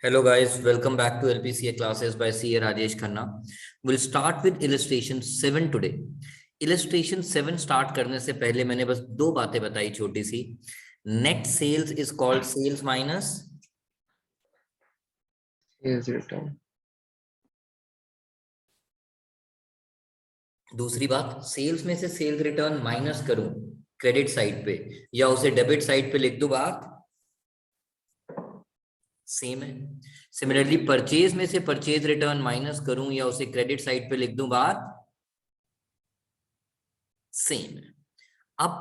Hello guys, welcome back to LPCA classes by CA Rajesh Khanna. We'll start with illustration 7 today. Illustration 7 start करने से पहले मैंने बस दो बातें बताई छोटी सी. Net sales is called sales minus Sales return. दूसरी बात, सेल्स में से सेल्स रिटर्न माइनस करूं क्रेडिट साइड पे या उसे डेबिट साइड पे लिख दूं, बात सेम है. सिमिलरली परचेज में से परचेज रिटर्न माइनस करूं या उसे क्रेडिट साइड पे लिख दूं, बात सेम है. अब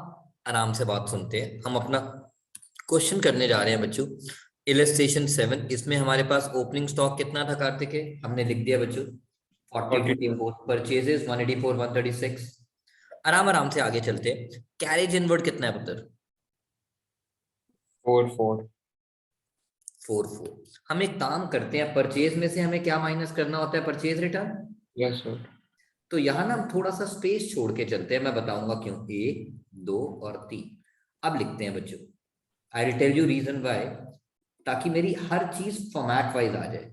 आराम से बात सुनते हैं. हम अपना क्वेश्चन करने जा रहे हैं बच्चों. इलस्ट्रेशन 7, इसमें हमारे पास ओपनिंग स्टॉक कितना था कार्तिक है? हमने लिख दिया बच्चों 40, परचेजेस 184, 136. आराम आराम से आगे चलते हैं. कैरेज इनवर्ड कितना है पुत्र? 4 4. हम एक काम करते हैं, परचेज में से हमें क्या माइनस करना होता है? Purchase return. Yes sir. तो यहां ना हम थोड़ा सा स्पेस छोड़ के चलते हैं, मैं बताऊंगा क्यों. 1, 2 और 3. अब लिखते हैं बच्चों, I will tell you reason why, ताकि मेरी हर चीज फॉर्मेट वाइज आ जाए.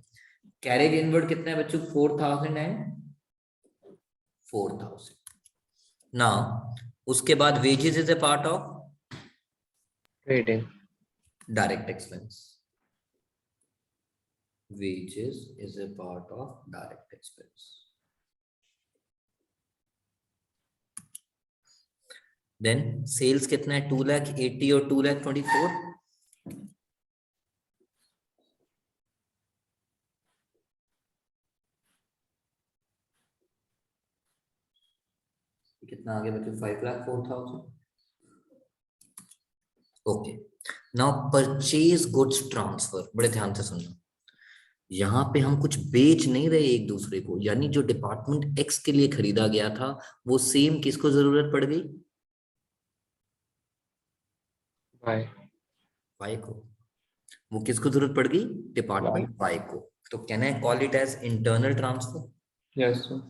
कैरेज इनवर्ड कितना है बच्चों? 4000 एंड 4000. नाउ उसके बाद wages is a part of Trading. Direct expense. wages is a part of direct expense. Then sales कितना है? 2,80,000 और 2,24,000. कितना आगे बच्चों? 5,04,000. Okay. Now purchase goods transfer, बड़े ध्यान से सुनना. यहाँ पे हम कुछ बेच नहीं रहे एक दूसरे को, यानी जो डिपार्टमेंट एक्स के लिए खरीदा गया था वो सेम किसको जरूरत पड़ गई? वाई को. वो किसको जरूरत पड़ गई? डिपार्टमेंट वाई को. तो can I call it as internal transfer? Yes sir.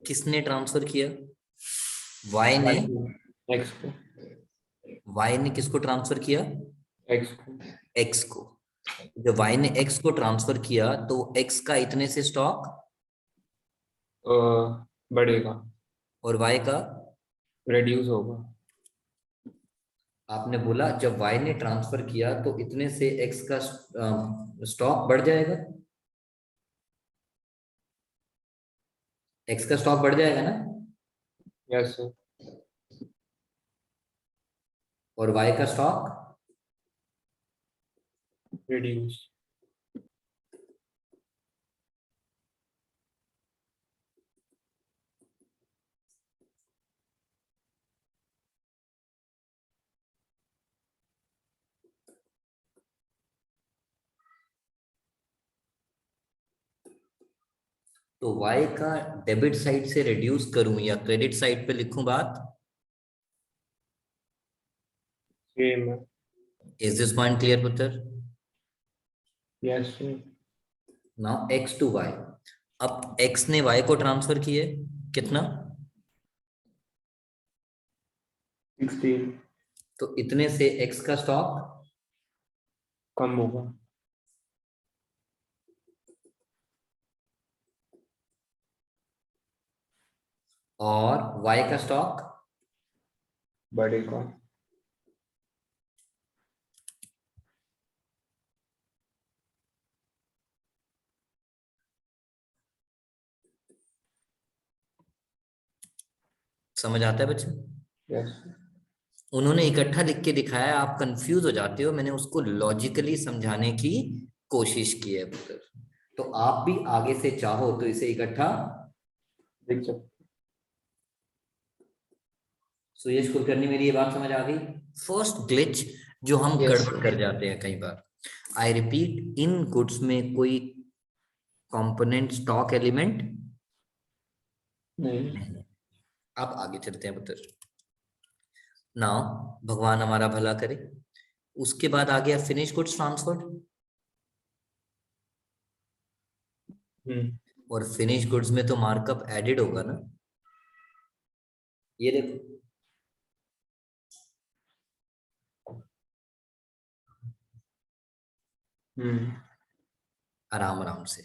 किसने ट्रांसफर किया? वाई ने. X को. वाई ने किसको ट्रांसफर किया? X को. एक्स को. जब वाई ने एक्स को ट्रांसफर किया तो एक्स का इतने से स्टॉक बढ़ेगा और वाई का reduce होगा. आपने बोला जब वाई ने ट्रांसफर किया तो इतने से एक्स का स्टॉक बढ़ जाएगा. एक्स का स्टॉक बढ़ जाएगा ना. Yes sir. और वाई का स्टॉक Reduce. तो वाई का डेबिट साइड से रिड्यूस करूं या क्रेडिट साइड पे लिखूं, बात Same है. इज दिस पॉइंट क्लियर पुत्र? Yes sir. Now X to Y. अब एक्स ने वाई को ट्रांसफर किए कितना? 16 तो इतने से एक्स का स्टॉक कम होगा. और वाई का स्टॉक बढ़ेगा. समझ आता है बच्चे? Yes sir. उन्होंने इकट्ठा लिख के दिखाया, आप कंफ्यूज हो जाते हो. मैंने उसको लॉजिकली समझाने की कोशिश की है पुत्र. तो आप भी आगे से चाहो तो इसे इकट्ठा देख सकते. सुयश कुलकर्णी, मेरी ये बात समझ आ गई? फर्स्ट ग्लिच जो हम Yes गड़बड़ sir. कर जाते हैं कई बार. आई रिपीट, इन गुड्स में कोई कंपोनेंट स्टॉक एलिमेंट नहीं. नहीं. अब आगे चलते हैं पुत्र. नाउ भगवान हमारा भला करे. उसके बाद आ गया फिनिश गुड्स ट्रांसफर. और फिनिश गुड्स में तो मार्कअप एडेड होगा ना. ये देखो, आराम आराम से।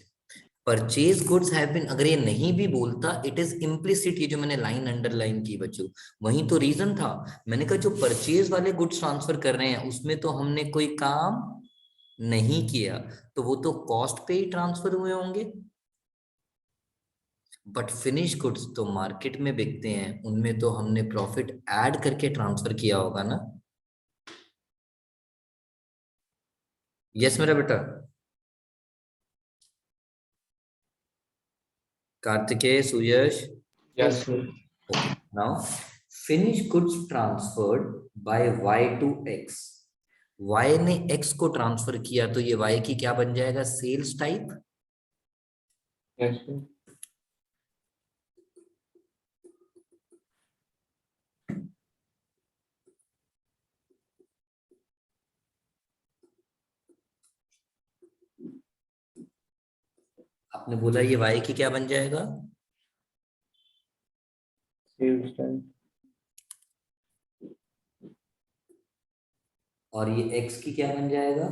परचेज गुड्स हैव बीन, अगर ये नहीं भी बोलता, इट इज इम्प्लिसिट, ये जो मैंने लाइन अंडरलाइन की बच्चों, वही तो रीजन था। मैंने कहा जो परचेज वाले गुड्स ट्रांसफर कर रहे हैं उसमें तो हमने कोई काम नहीं किया, तो वो तो कॉस्ट पे ही ट्रांसफर हुए होंगे। बट फिनिश गुड्स तो मार्केट में बिकते हैं, उनमें तो हमने प्रॉफिट ऐड करके ट्रांसफर किया होगा ना। यस मेरा बेटा। कार्तिकेय, सुयश। Yes, sir. Okay, now finished goods transferred by y to x. y ने x को ट्रांसफर किया तो ये y की क्या बन जाएगा, सेल्स टाइप। Yes, sir. आपने बोला ये y की क्या बन जाएगा, Sales type. और ये x की क्या बन जाएगा।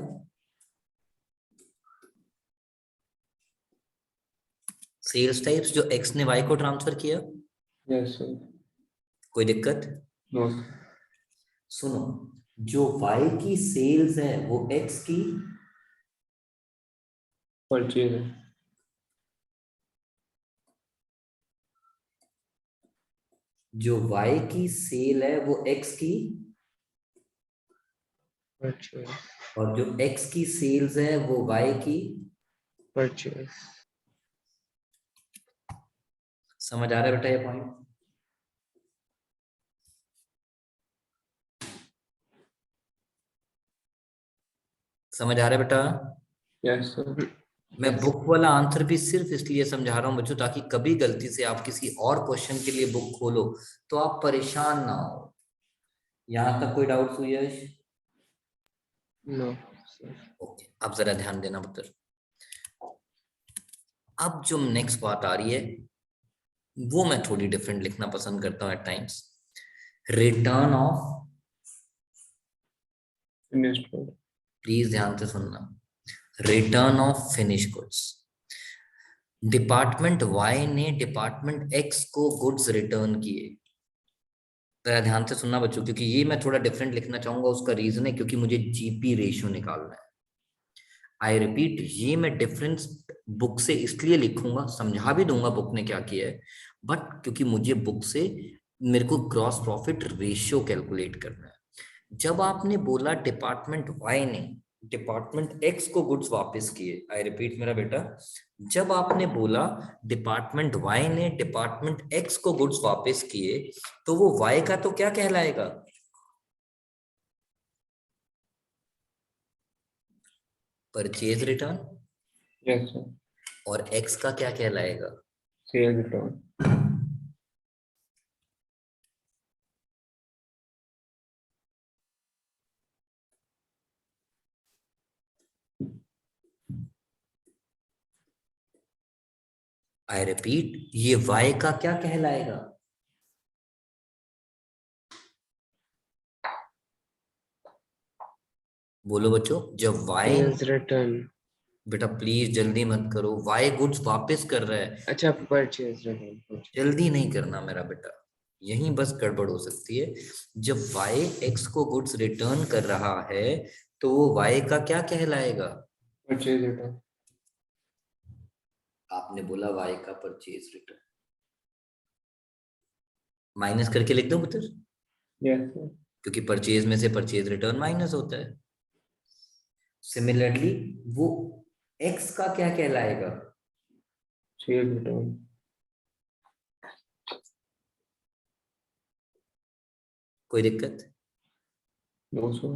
सेल्स टाइप्स जो x ने y को ट्रांसफर किया। Yes, sir. कोई दिक्कत। No, sir. सुनो, जो y की सेल्स है वो x की, Purchase है. जो y की सेल है वो x की, Purchase. और जो x की सेल्स है वो y की। Purchase. समझ आ रहा है बेटा ये पॉइंट। समझ आ रहा है बेटा। Yes, sir. मैं बुक वाला आंसर भी सिर्फ इसलिए समझा रहा हूं बच्चों, ताकि कभी गलती से आप किसी और क्वेश्चन के लिए बुक खोलो तो आप परेशान ना हो। यहां तक कोई डाउट हुई है। No, sir. ओके, अब जरा ध्यान देना पुत्र। अब जो नेक्स्ट बात आ रही है वो मैं थोड़ी डिफरेंट लिखना पसंद करता हूँ at times. Return of, Finished good. Please ध्यान से सुनना, return of finish goods. Department Y ने डिपार्टमेंट एक्स को गुड्स रिटर्न किए। जरा ध्यान से सुनना बच्चों, क्योंकि ये मैं थोड़ा डिफरेंट लिखना चाहूंगा, उसका रीजन है क्योंकि मुझे जीपी रेशियो निकालना है। आई रिपीट, ये मैं डिफरेंस बुक से इसलिए लिखूंगा, समझा भी दूंगा बुक ने क्या किया है, बट क्योंकि मुझे बुक से मेरे को ग्रॉस प्रॉफिट रेशियो कैलकुलेट करना है। जब आपने बोला डिपार्टमेंट वाई ने डिपार्टमेंट एक्स को गुड्स वापस किए, आई रिपीट मेरा बेटा, जब आपने बोला डिपार्टमेंट वाई ने डिपार्टमेंट एक्स को गुड्स वापस किए, तो वो वाई का तो क्या कहलाएगा, परचेज रिटर्न, Yes, sir. और एक्स का क्या कहलाएगा। Sales return. आई रिपीट, ये वाई का क्या कहलाएगा। बोलो बच्चों, जब वाई, Sales return. बेटा प्लीज जल्दी मत करो, वाई गुड्स वापस कर रहा है। अच्छा, purchase return. Purchase. जल्दी नहीं करना मेरा बेटा, यहीं बस गड़बड़ हो सकती है। जब वाई एक्स को गुड्स रिटर्न कर रहा है तो वो वाई का क्या कहलाएगा। Purchase return. आपने बोला वाई का परचेज रिटर्न, माइनस करके लिख दो पुत्र, Yes, sir. क्योंकि परचेज में से परचेज रिटर्न माइनस होता है। सिमिलरली वो एक्स का क्या कहलाएगा। Sales return. कोई दिक्कत। No, sir.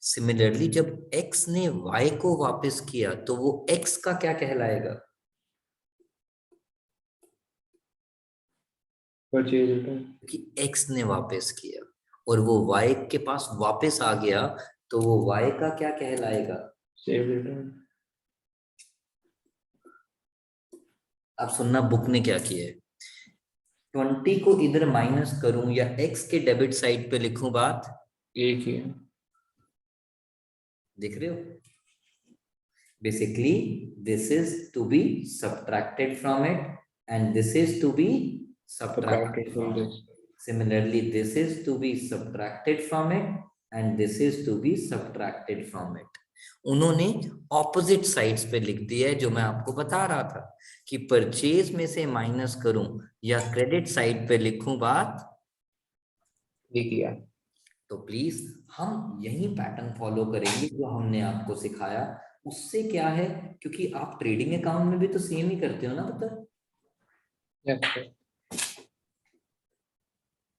सिमिलरली जब x ने y को वापस किया तो वो x का क्या कहलाएगा। Purchase return. कि x ने वापस किया और वो y के पास वापस आ गया तो वो y का क्या कहलाएगा। Sales return. अब सुनना बुक ने क्या किया है। 20 को इधर माइनस करूं या x के डेबिट साइड पे लिखूं, बात एक ही है। देख रहे हो? Basically, this is to be subtracted from it, and this is to be subtracted Subtracted from from it. this. Similarly, this is to be subtracted from it, and this is to be subtracted from it. उन्होंने opposite sides पे लिख दिया है, जो मैं आपको बता रहा था कि परचेज में से माइनस करूं या क्रेडिट साइड पे लिखूं, बात ये किया। तो प्लीज हम यही पैटर्न फॉलो करेंगे जो हमने आपको सिखाया। उससे क्या है, क्योंकि आप ट्रेडिंग अकाउंट में भी तो सेम ही करते हो ना पुत्र, Yes, sir.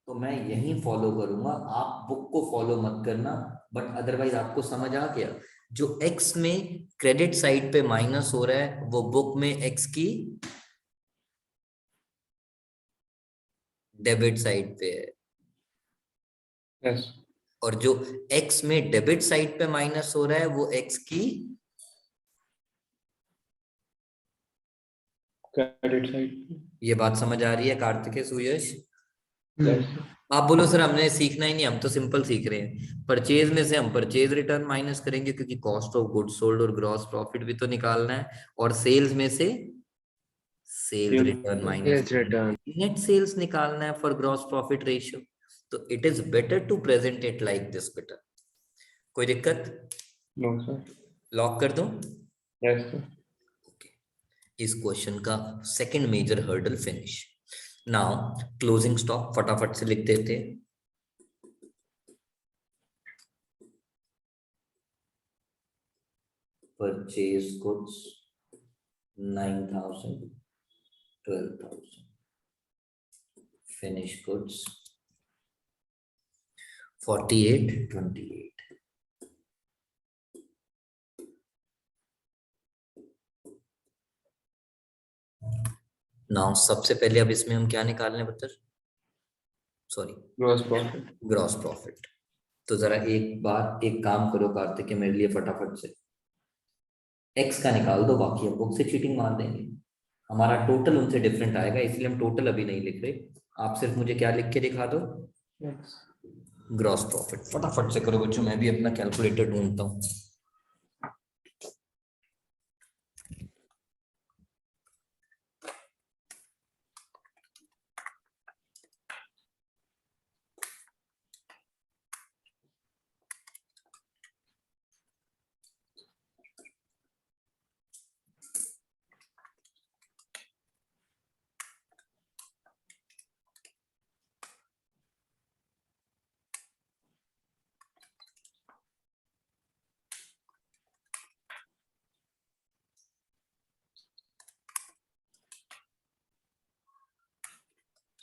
तो मैं यही फॉलो करूंगा, आप बुक को फॉलो मत करना। बट अदरवाइज आपको समझ आ गया, जो एक्स में क्रेडिट साइड पे माइनस हो रहा है वो बुक में एक्स की डेबिट साइड पे है, Yes. और जो एक्स में डेबिट साइड पे माइनस हो रहा है वो एक्स की Credit side. ये बात समझ आ रही है कार्तिकेय, सुयश? Yes. आप बोलो सर हमने सीखना ही नहीं, हम तो सिंपल सीख रहे हैं। परचेज में से हम परचेज रिटर्न माइनस करेंगे क्योंकि कॉस्ट ऑफ गुड्स सोल्ड और ग्रॉस प्रॉफिट भी तो निकालना है, और सेल्स में से sales return minus Sales return. Net sales निकालना है फॉर ग्रॉस प्रॉफिट रेशियो। तो it is better to present it like this better. कोई दिक्कत? No, sir. लॉक कर दूं? Yes, sir. इस क्वेश्चन का second major hurdle finish. Now closing stock फटाफट से लिख देते हैं। Purchase goods 9,000, 12,000, finish goods 48, 28। नाउ सबसे पहले अब इसमें हम क्या निकाल रहे हैं पुत्र? Sorry, Gross profit. Gross profit. तो जरा एक बार एक काम करो कार्तिक, मेरे लिए फटाफट से एक्स का निकाल दो, बाकी हम बुक से चीटिंग मार देंगे। हमारा टोटल उनसे डिफरेंट आएगा, इसलिए हम टोटल अभी नहीं लिख रहे। आप सिर्फ मुझे क्या लिख के दिखा दो? Yes. Gross profit. फटाफट से करो बच्चों, मैं भी अपना कैलकुलेटर ढूंढता हूँ।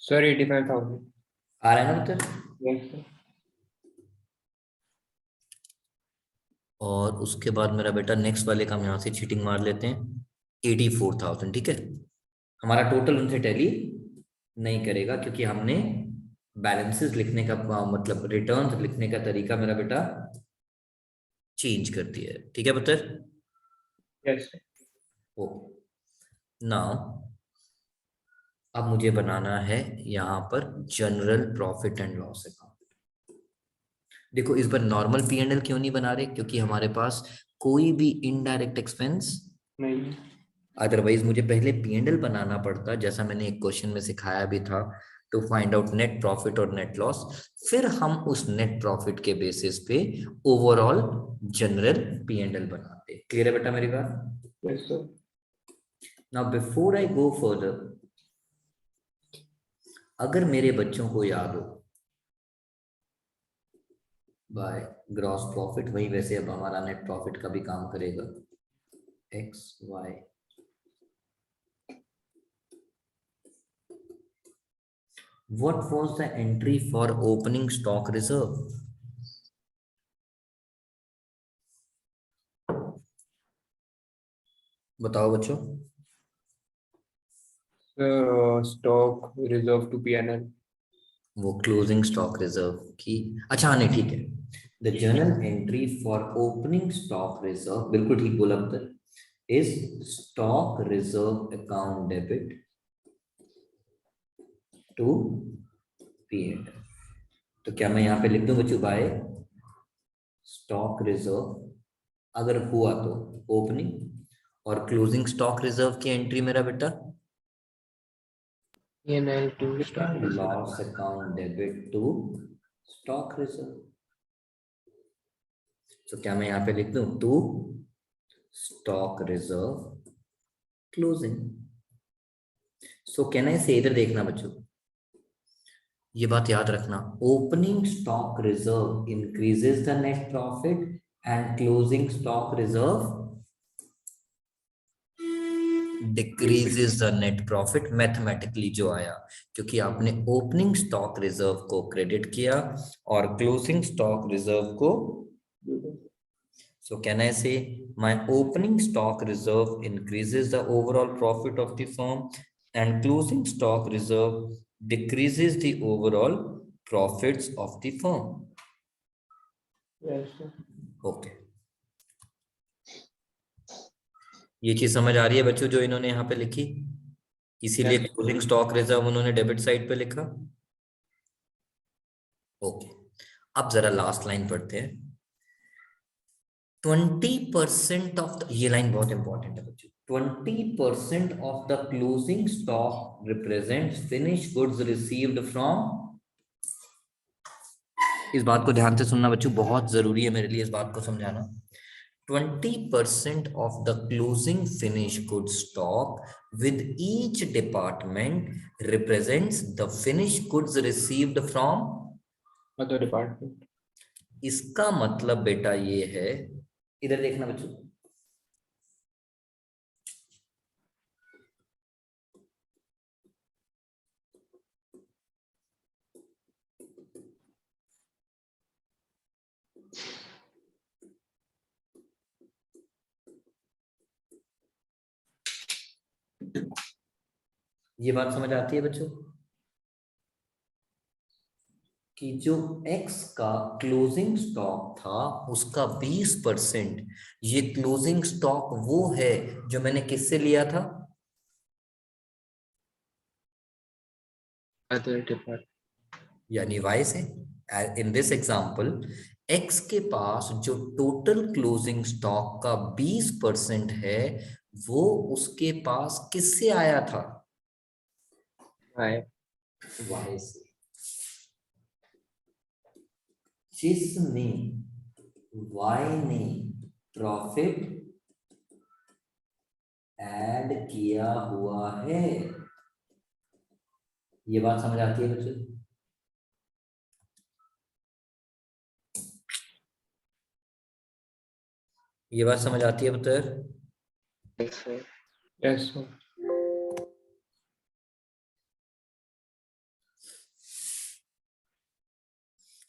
Sir, 85,000. आ रहा है ना उत्तर? Yes, sir. और उसके बाद मेरा बेटा नेक्स्ट वाले का हम यहाँ से चीटिंग मार लेते हैं, 84,000। ठीक है, हमारा टोटल उनसे टैली नहीं करेगा क्योंकि हमने बैलेंसेस लिखने का मतलब रिटर्न्स लिखने का तरीका मेरा बेटा चेंज कर दिया है। ठीक है पुत्र? Yes, sir. ओ नाउ अब मुझे बनाना है यहाँ पर general profit and loss account. देखो इस बार नॉर्मल पी एंड एल क्यों नहीं बना रहे, क्योंकि हमारे पास कोई भी इनडायरेक्ट एक्सपेंस नहीं। अदरवाइज मुझे पहले पी एंड एल बनाना पड़ता, जैसा मैंने एक क्वेश्चन में सिखाया भी था, to find out net profit और नेट लॉस। फिर हम उस नेट प्रॉफिट के बेसिस पे overall general P and L बनाते। क्लियर है बेटा मेरी बात? Yes, sir. Now before I go further, अगर मेरे बच्चों को याद हो बाय ग्रॉस प्रॉफिट, वही वैसे अब हमारा नेट प्रॉफिट का भी काम करेगा, X Y. What was the entry for opening stock reserve? बताओ बच्चों। Sir, stock reserve to P&L. वो क्लोजिंग स्टॉक रिजर्व की, अच्छा नहीं ठीक है। The journal entry for opening stock reserve, बिल्कुल ठीक बोला पुत्र, is stock reserve account debit to P and. तो क्या मैं यहाँ पे लिख दूं बच्चों बाय स्टॉक रिजर्व, अगर हुआ तो ओपनिंग, और क्लोजिंग स्टॉक रिजर्व की एंट्री मेरा बेटा P&L to stock reserve. Loss account debit to stock reserve. तो क्या मैं यहाँ पे लिख दूं to stock reserve closing. So can I say, इधर देखना बच्चों, ये बात याद रखना, opening stock reserve increases the net profit and closing stock reserve decreases the net profit. Mathematically जो आया, क्योंकि आपने ओपनिंग स्टॉक रिजर्व को क्रेडिट किया और क्लोजिंग स्टॉक रिजर्व को। So can I say my opening stock reserve increases the overall profit of the firm and closing stock reserve decreases the overall profits of the firm. Yes, sir. Okay. ये चीज समझ आ रही है बच्चों जो इन्होंने यहाँ पे लिखी, इसीलिए Yes. क्लोजिंग स्टॉक रिजर्व उन्होंने डेबिट साइड पे लिखा। ओके, अब जरा लास्ट लाइन पढ़ते हैं। 20% ऑफ द, ये लाइन बहुत इंपॉर्टेंट है बच्चों, 20% of the closing stock represents finish goods received from. इस बात को ध्यान से सुनना बच्चों, बहुत जरूरी है मेरे लिए इस बात को समझाना। 20% of the closing finished goods stock with each department represents the finished goods received from Other department. इसका मतलब बेटा ये है, इधर देखना बच्चों, ये बात समझ आती है बच्चों कि जो X का क्लोजिंग स्टॉक था उसका 20%, ये क्लोजिंग स्टॉक वो है जो मैंने किससे लिया था, Other department. यानी Y से। इन दिस एग्जाम्पल X के पास जो टोटल क्लोजिंग स्टॉक का 20% है वो उसके पास किससे आया था, Why? Y से, जिसमें Y ने प्रॉफिट ऐड किया हुआ है। ये बात समझ आती है बच्चों? ये बात समझ आती है पुत्र? Yes, sir. Yes, sir.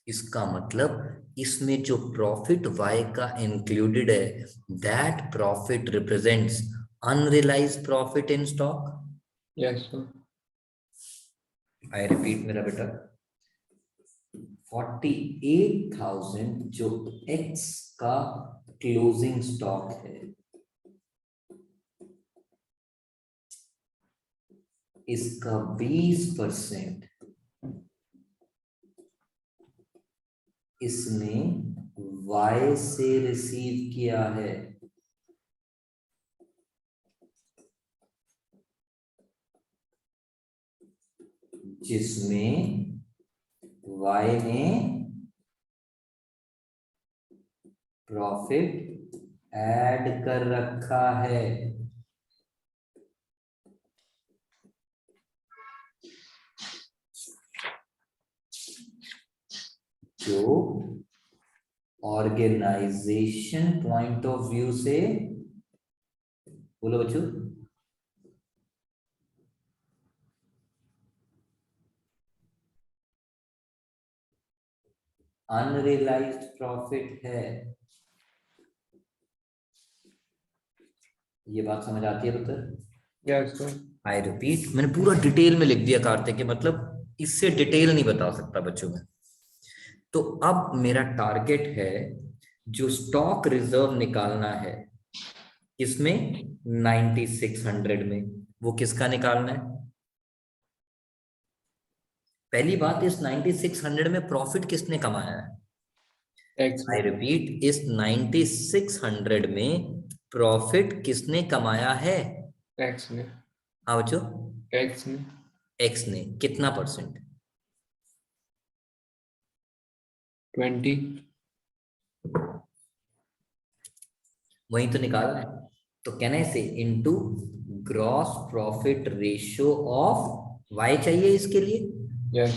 इसका मतलब इसमें जो प्रॉफिट Y का इंक्लूडेड है, that profit represents unrealised profit in stock. Yes, sir. I repeat मेरा बेटा, 48,000 जो X का क्लोजिंग स्टॉक है, इसका 20% इसने Y से रिसीव किया है, जिसमें Y ने प्रॉफिट ऐड कर रखा है। जो ऑर्गेनाइजेशन पॉइंट ऑफ व्यू से, बोलो बच्चों, अनरियलाइज्ड प्रॉफिट है। ये बात समझ आती है पुत्र? Yes, sir. आई रिपीट, मैंने पूरा डिटेल में लिख दिया कार्तिक के, मतलब इससे डिटेल नहीं बता सकता बच्चों में। तो अब मेरा टारगेट है जो स्टॉक रिजर्व निकालना है, इसमें 9600 में, वो किसका निकालना है, पहली बात, इस 9600 में प्रॉफिट किसने कमाया है? X आई में रिपीट, इस 9600 में प्रॉफिट किसने कमाया है? X में हाँ बच्चों, X में एक्स ने। कितना परसेंट? 20 वही तो निकालना है। तो कहना है इसे into gross profit ratio of Y चाहिए इसके लिए। yes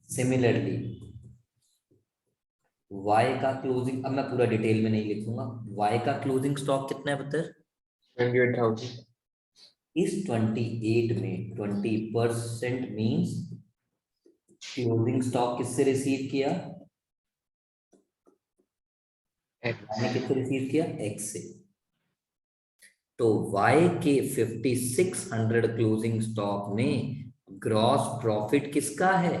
सिमिलरली वाई का क्लोजिंग, अब मैं पूरा डिटेल में नहीं लिखूंगा, वाई का क्लोजिंग स्टॉक कितना है पुत्र? 28,000 इस 28 में 20% मीन्स क्लोजिंग स्टॉक किससे रिसीव किया? X मैंने किससे रिसीव किया? एक्स से। तो y के 5600 क्लोजिंग स्टॉक में ग्रॉस प्रॉफिट किसका है?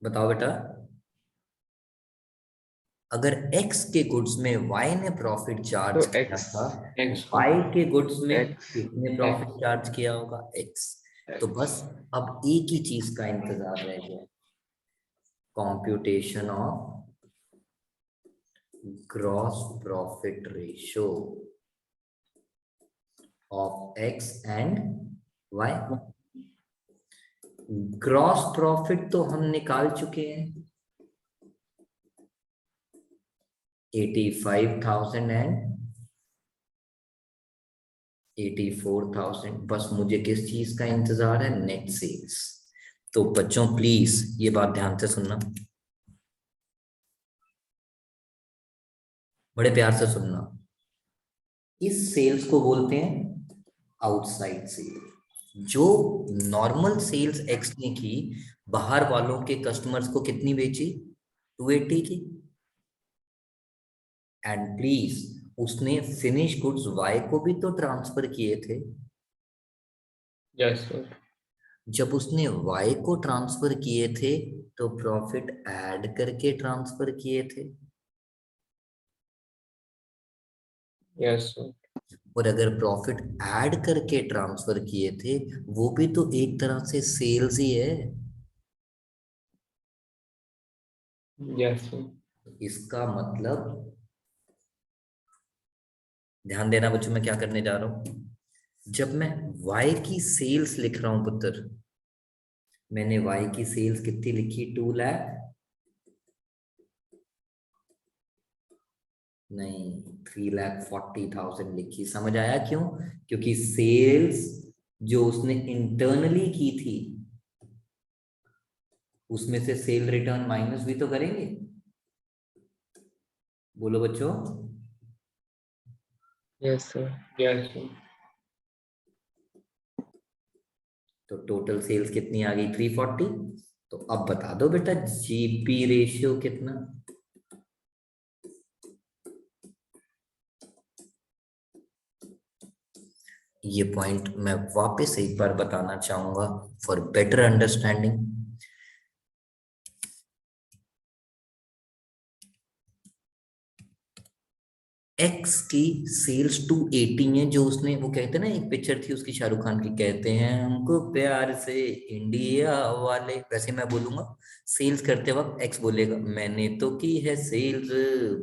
बताओ बेटा। अगर x के गुड्स में y ने प्रॉफिट तो चार्ज किया X था, X को y के गुड्स में X किसने X प्रॉफिट चार्ज किया होगा? x। तो X बस अब एक ही चीज का इंतजार रह गया, computation of gross profit ratio of x and y। Gross profit तो हम निकाल चुके हैं, 85,000 एंड 84,000। बस मुझे किस चीज का इंतजार है? Net sales. तो बच्चों प्लीज ये बात ध्यान से सुनना, बड़े प्यार से सुनना। इस सेल्स को बोलते हैं आउटसाइड सेल। जो नॉर्मल सेल्स एक्स ने की, बाहर वालों के कस्टमर्स को कितनी बेची? 280 की। एंड प्लीज उसने फिनिश गुड्स वाई को भी तो ट्रांसफर किए थे। yes sir जब उसने y को ट्रांसफर किए थे तो प्रॉफिट ऐड करके ट्रांसफर किए थे। yes sir और अगर प्रॉफिट ऐड करके ट्रांसफर किए थे, वो भी तो एक तरह से सेल्स ही है। yes sir इसका मतलब, ध्यान देना बच्चों, मैं क्या करने जा रहा हूं। जब मैं y की सेल्स लिख रहा हूं पुत्र, मैंने y की सेल्स कितनी लिखी? 2 लाख नहीं, 3,40,000 लिखी। समझ आया क्यों? क्योंकि सेल्स जो उसने इंटरनली की थी, उसमें से सेल रिटर्न माइनस भी तो करेंगे। बोलो बच्चों। yes sir yes sir तो टोटल सेल्स कितनी आ गई? 340। तो अब बता दो बेटा, जीपी रेशियो कितना? ये पॉइंट मैं वापस एक बार बताना चाहूंगा फॉर बेटर अंडरस्टैंडिंग। एक्स की सेल्स 280 है, जो उसने, वो कहते हैं ना, एक पिक्चर थी उसकी शाहरुख खान की, कहते हैं हमको प्यार से इंडिया वाले, वैसे मैं बोलूंगा सेल्स करते वक्त एक्स बोलेगा मैंने तो की है सेल्स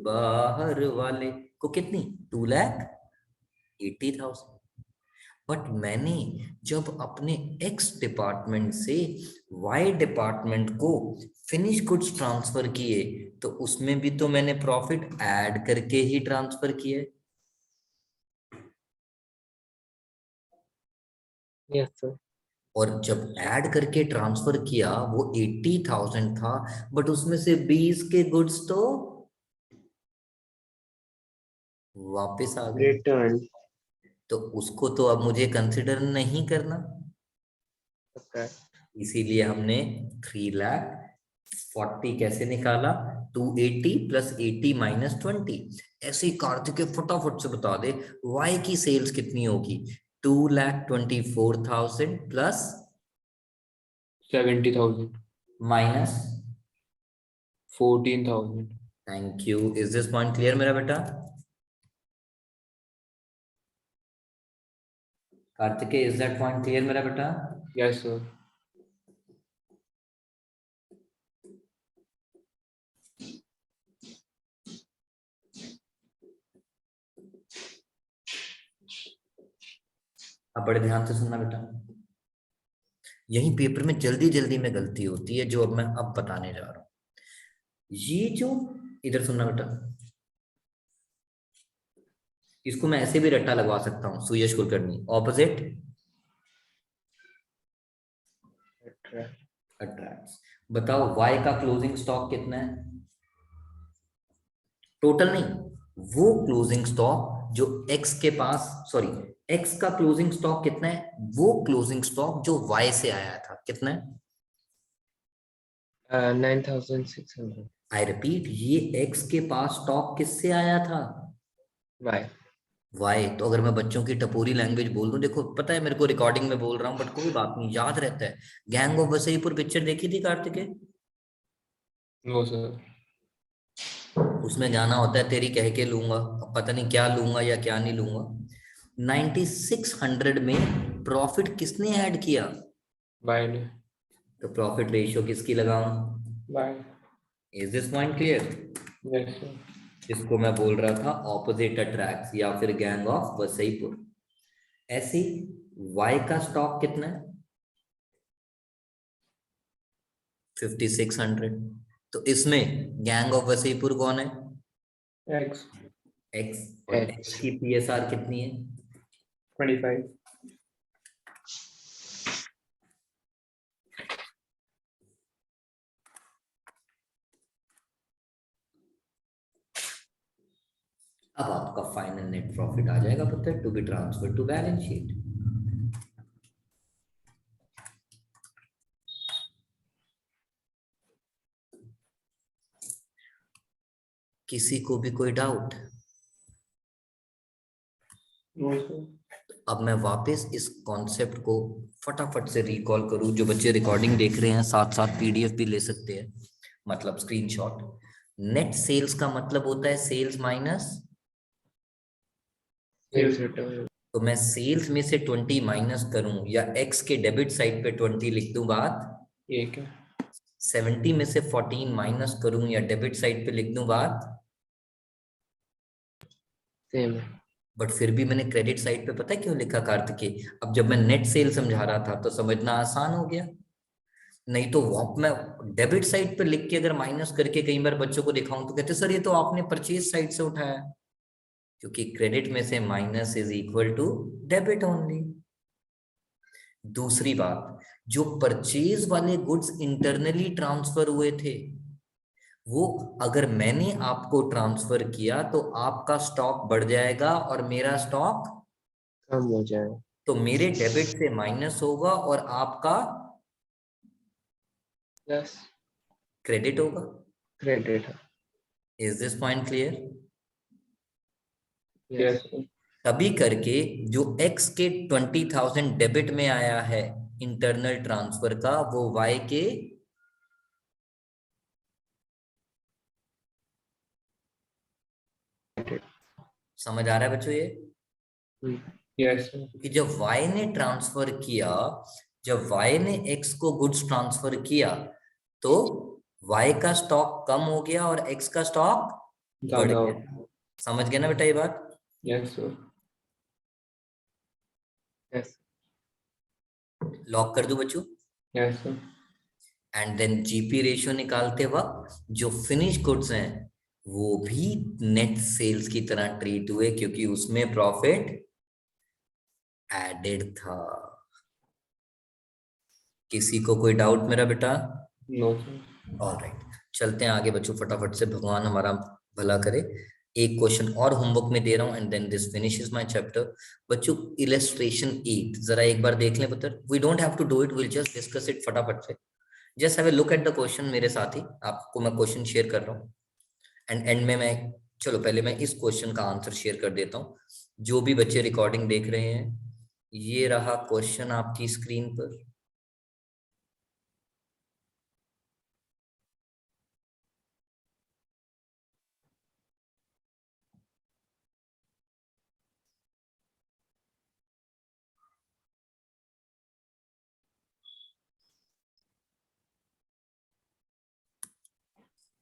बाहर वाले को कितनी? 2,80,000। बट मैंने जब अपने एक्स डिपार्टमेंट से वाई डिपार्टमेंट को फिनिश गुड्स ट्रांसफर किए, तो उसमें भी तो मैंने प्रॉफिट ऐड करके ही ट्रांसफर किए। yes sir और जब ऐड करके ट्रांसफर किया वो 80,000 था, बट उसमें से 20 के गुड्स तो वापस आ गए। return तो उसको तो अब मुझे कंसिडर नहीं करना। okay इसीलिए हमने 3,40,000 कैसे निकाला? 280 प्लस 80 माइनस 20। ऐसे ही कार्तिक फटाफट से बता दे, वाई की सेल्स कितनी होगी? 2,24,000 plus 70,000 minus. 14,000 thank you. Is this point clear मेरा बेटा? Kartikeya, is that point clear मेरा बेटा? Yes, sir. अब बड़े ध्यान से सुनना बेटा, यही पेपर में जल्दी जल्दी में गलती होती है जो अब मैं अब बताने जा रहा हूं। ये जो, इधर सुनना बेटा, इसको मैं ऐसे भी रट्टा लगवा सकता हूँ, सुयश कुलकर्णी, ऑपोजिट Attract. अट्रैक्ट्स। बताओ वाई का क्लोजिंग स्टॉक कितना है? टोटल नहीं, वो क्लोजिंग स्टॉक जो एक्स के पास, सॉरी, एक्स का क्लोजिंग स्टॉक कितना है, वो क्लोजिंग स्टॉक जो वाई से आया था कितना है? 9,600. आई रिपीट, ये एक्स के पास स्टॉक किससे आया था? Why? वाई। तो अगर मैं बच्चों की टपोरी लैंग्वेज बोल दूं, देखो पता है मेरे को रिकॉर्डिंग में बोल रहा हूँ बट कोई बात नहीं, याद रहता है। गैंग ऑफ वसईपुर पिक्चर देखी थी कार्तिकेय? No, sir. उसमें गाना होता है तेरी कह के लूंगा, अब पता नहीं क्या लूंगा या क्या नहीं लूंगा। 9600 में प्रॉफिट किसने ऐड किया? Why? तो प्रॉफिट रेशियो किसकी लगाऊं? Why? Is this point clear? Yes, sir. इसको मैं बोल रहा था ऑपोजिट अट्रैक्ट्स या फिर गैंग ऑफ वसईपुर। ऐसी वाई का स्टॉक कितना है? 5600। तो इसमें गैंग ऑफ वसईपुर कौन है? X. एक्स। और एक्स H. की पीएसआर कितनी है? 25. अब आपका फाइनल नेट प्रॉफिट आ जाएगा पुत्र, to be transfer to balance sheet. किसी को भी कोई डाउट? No, sir. अब मैं वापस इस कॉन्सेप्ट को फटाफट से रिकॉल करूं, जो बच्चे रिकॉर्डिंग देख रहे हैं साथ साथ पीडीएफ भी ले सकते हैं, मतलब स्क्रीनशॉट। नेट सेल्स का मतलब होता है सेल्स माइनस, Sales return. तो मैं सेल्स में से 20 माइनस करूं या एक्स के डेबिट साइड पे 20 लिख दूं बात, एक है. 70 में से 14 माइनस करूं या डेबिट साइड पे लिख दूं बात, सेम है. बट फिर भी मैंने क्रेडिट साइड पे पता है क्यों लिखा कार्तिकेय? अब जब मैं नेट सेल समझा रहा था तो समझना आसान हो गया, नहीं तो वो मैं डेबिट साइड पे लिख के अगर माइनस करके कई बार बच्चों को दिखाऊं तो कहते सर ये तो आपने परचेज साइड से उठाया, क्योंकि क्रेडिट में से minus is equal to debit only. दूसरी बात, जो परचेज वाले गुड्स इंटरनली ट्रांसफर हुए थे, वो अगर मैंने आपको ट्रांसफर किया तो आपका स्टॉक बढ़ जाएगा और मेरा स्टॉक, कम हो जाए. तो मेरे डेबिट से माइनस होगा और आपका प्लस. क्रेडिट होगा। Credit. Is this point clear? Yes. तभी करके जो एक्स के 20,000 डेबिट में आया है इंटरनल ट्रांसफर का, वो वाई के, समझ आ रहा है बच्चों ये? यस. कि जब y ने ट्रांसफर किया, जब y ने x को गुड्स ट्रांसफर किया तो y का स्टॉक कम हो गया और x का स्टॉक बढ़ ज्यादा. गया। समझ गए ना बेटा ये बात? Yes sir. यस. लॉक कर दूं बच्चों? Yes sir. And then GP ratio निकालते वक्त जो फिनिश गुड्स हैं वो भी नेट सेल्स की तरह ट्रीट हुए, क्योंकि उसमें प्रॉफिट एडेड था। किसी को कोई डाउट मेरा बेटा? No sir. ऑलराइट, चलते हैं आगे बच्चों फटाफट से, भगवान हमारा भला करे। एक क्वेश्चन और होमवर्क में दे रहा हूं and then this finishes my chapter. बच्चों इलस्ट्रेशन 8 जरा एक बार देख लें पुत्र, we don't have to do it, will just discuss it फटाफट से। Just have a look at the question मेरे साथ ही, आपको मैं क्वेश्चन शेयर कर रहा हूँ एंड एंड में मैं, चलो पहले मैं इस क्वेश्चन का आंसर शेयर कर देता हूँ। जो भी बच्चे रिकॉर्डिंग देख रहे हैं, ये रहा क्वेश्चन आपकी स्क्रीन पर।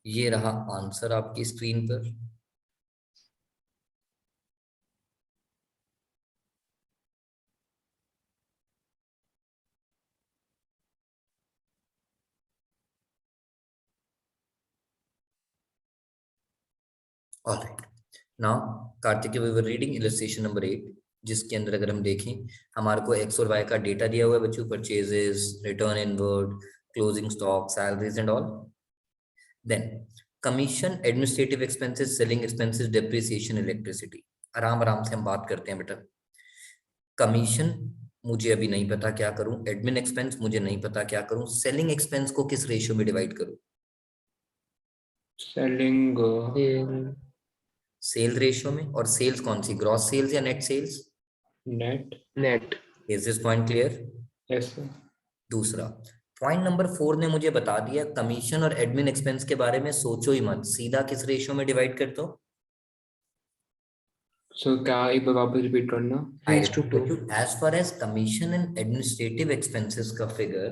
ये रहा आंसर आपकी स्क्रीन पर। Alright, now Karthik, we were reading illustration number 8, जिसके अंदर अगर हम देखें हमारे को एक्स और वाई का डेटा दिया हुआ है बच्चों, purchases, return inward, closing stock, salaries and all. Then commission, administrative expenses, selling expenses, depreciation, electricity. आराम आराम से हम बात करते हैं बेटा। कमीशन मुझे अभी नहीं पता क्या करूं, एडमिन एक्सपेंस मुझे नहीं पता क्या करूं, सेलिंग एक्सपेंस को किस रेशियो में डिवाइड करूं? सेलिंग सेल रेशियो में। और सेल्स कौन सी, ग्रॉस सेल्स या net sales? Net. Is this point clear? Yes sir. दूसरा पॉइंट नंबर 4 ने मुझे बता दिया कमीशन और एडमिन एक्सपेंस के बारे में सोचो ही मत, सीधा किस रेशियो में डिवाइड कर दो? सो क्या एक बार वापस रिपीट करना? 3:2। as far as commission and administrative expenses का फिगर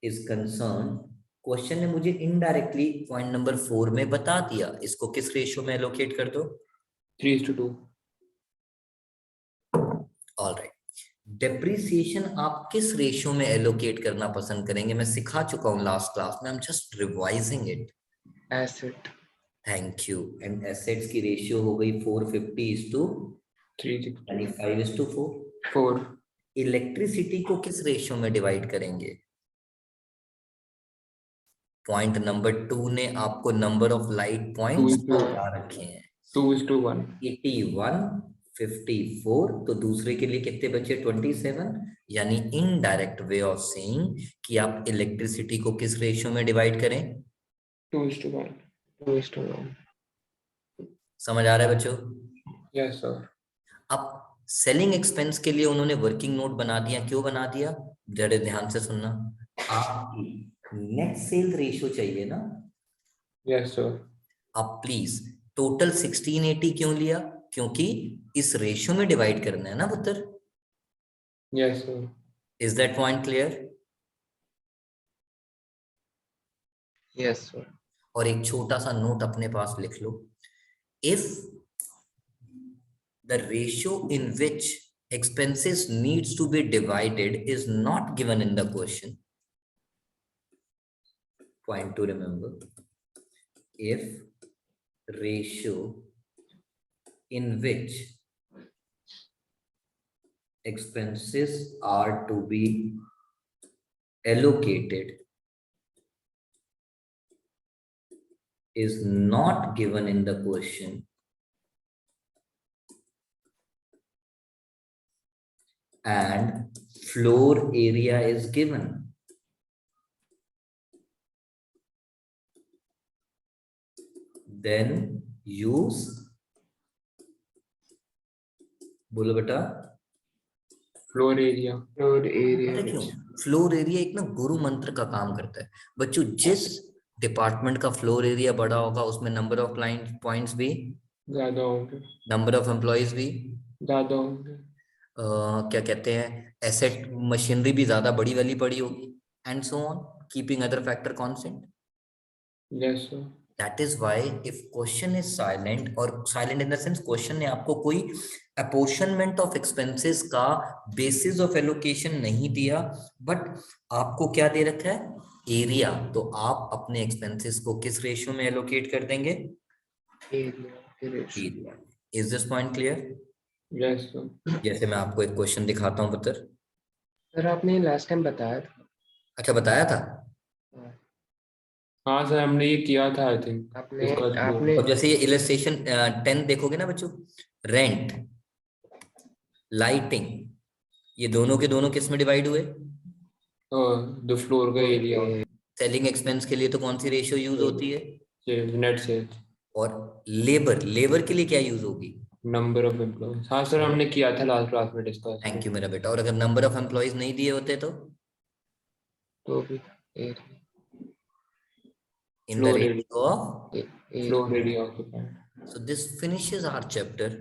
is concerned, क्वेश्चन ने मुझे इनडायरेक्टली पॉइंट नंबर 4 में बता दिया, इसको किस रेशियो में एलोकेट कर दो? 3:2। ऑलराइट, डेप्रिसिएशन आप किस रेशियो में एलोकेट करना पसंद करेंगे? मैं सिखा चुका हूं लास्ट क्लास में, I am just revising it. Asset. Thank you. And assets की रेशियो हो गई 450:365:4। 4। इलेक्ट्रिसिटी को किस रेशियो में डिवाइड करेंगे? पॉइंट नंबर 2 ने आपको नंबर ऑफ लाइट पॉइंट्स बता रखे हैं 2:1। 81, 54, तो दूसरे के लिए कितने बचे? 27। यानी इनडायरेक्ट वे ऑफ सेइंग कि आप इलेक्ट्रिसिटी को किस रेशियो में डिवाइड करें? 2:1। 2:1। समझ आ रहा है बच्चों? Yes sir. अब सेलिंग एक्सपेंस के लिए उन्होंने वर्किंग नोट बना दिया। क्यों बना दिया? जरा ध्यान से सुनना। आपकी नेट सेल रेशियो चाहिए ना? Yes sir. अब प्लीज टोटल 1680 क्यों लिया? क्योंकि इस रेशियो में डिवाइड करना है ना पुत्र। Yes sir. Is that point clear? Yes sir. और एक छोटा सा नोट अपने पास लिख लो, if the ratio in which expenses needs to be divided is not given in the question, point to remember, if ratio in which expenses are to be allocated is not given in the question and floor area is given, then use, बोलो बेटा, floor area. क्यों? Floor area एक ना गुरु मंत्र का काम करता है बच्चों। जिस डिपार्टमेंट का फ्लोर एरिया बड़ा होगा उसमें नंबर ऑफ क्लाइंट पॉइंट्स भी ज्यादा होंगे। नंबर ऑफ एम्प्लॉयज भी ज्यादा होंगे। क्या कहते हैं, एसेट मशीनरी भी ज्यादा बड़ी वाली पड़ी होगी, and so on, keeping other factor constant. Yes sir. That is why if question is silent, और silent in the sense question ने आपको कोई अपोर्शनमेंट ऑफ एक्सपेंसेस का बेसिस ऑफ एलोकेशन नहीं दिया, बट आपको क्या दे रखा है? एरिया। तो आप अपने एक्सपेंसेस को किस रेशियो में एलोकेट कर देंगे? Area. Is this point clear? Yes sir. जैसे मैं आपको एक क्वेश्चन दिखाता हूं पुत्र। सर आपने लास्ट टाइम बताया था। अच्छा, बताया था? हाँ सर, हमने ये किया था आई थिंक। आपने और जैसे ये इलस्ट्रेशन 10 देखोगे ना बच्चों, रेंट, लाइटिंग, ये दोनों के दोनों किस में डिवाइड हुए? द फ्लोर का एरिया। सेलिंग एक्सपेंस के लिए तो कौन सी रेशियो यूज होती है? Net sales. और लेबर, लेबर के लिए क्या यूज होगी? Number of employees. हाँ सर, हमने किया था लास्ट क्लास में डिस्कस। थैंक यू मेरा बेटा। और अगर नंबर ऑफ एम्प्लॉयज नहीं दिए होते तो भी in the ratio of floor area occupied. So this finishes our chapter.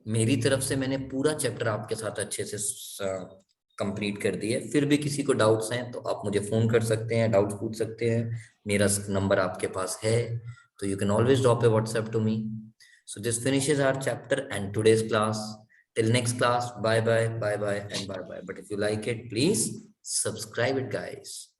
मेरी तरफ से मैंने पूरा चैप्टर आपके साथ अच्छे से कंप्लीट कर दी है। फिर भी किसी को डाउट्स हैं तो आप मुझे फोन कर सकते हैं, डाउट्स पूछ सकते हैं, मेरा नंबर आपके पास है, तो you can always drop a WhatsApp to me. So this finishes our chapter and today's class. Till next class, bye bye, bye bye, and bye bye. But if you like it, please subscribe it, guys.